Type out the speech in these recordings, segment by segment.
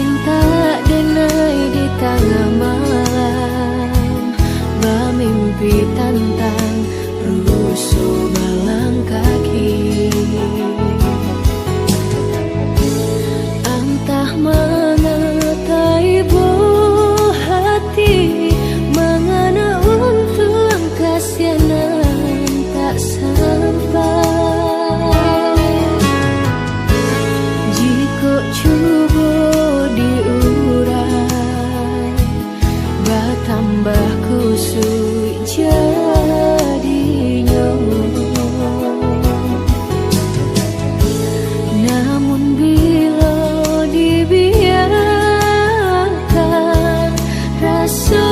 cinta denai di tengah malam, bermimpi tentang rusuh balang kaki. Entah mengatai buah hati, mengena untung kasihanan tak sampai. Jika cuba diurai, bertambah kusut jadinya. Namun bila dibiarkan, rasa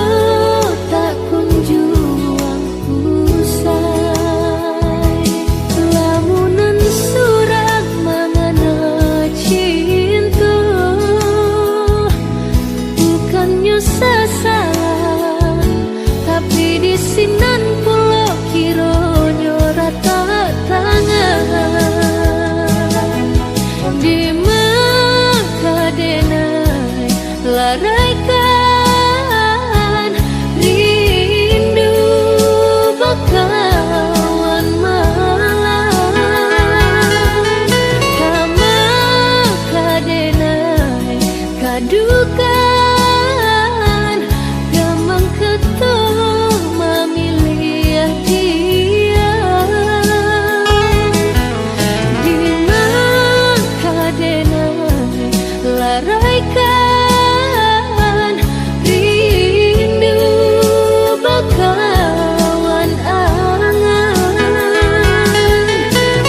tak kunjung usai. Lamunan surat mengena cinta, bukannya sesalah, tapi di sinan pulau kironyo rata tangan. Di mengkadenai laraikan rindu bakawan malam. Kama kadenai kadukan, gamang ketuh memilih dia. Di mengkadenai laraikan rindu bakawan angan.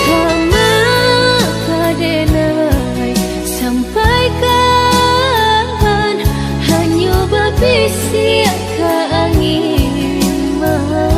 Kama kadenai sampaikan, hanya babisiak ke angin malam.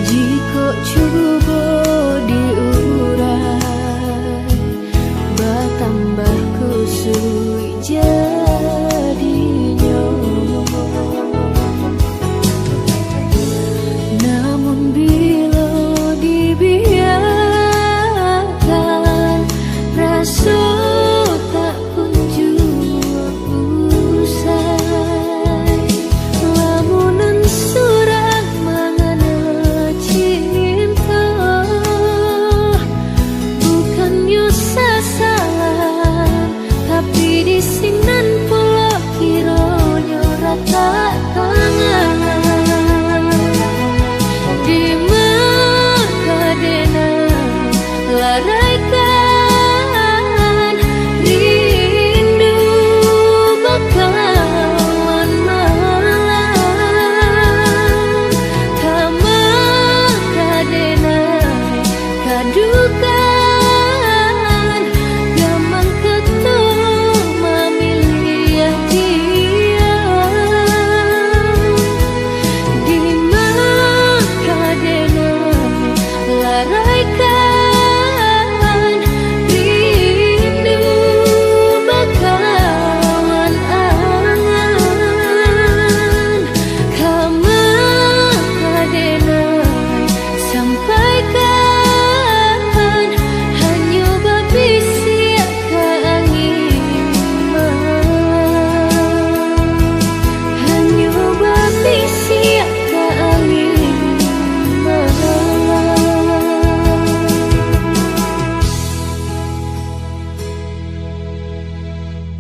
Jika cuba diurai, bertambah kusut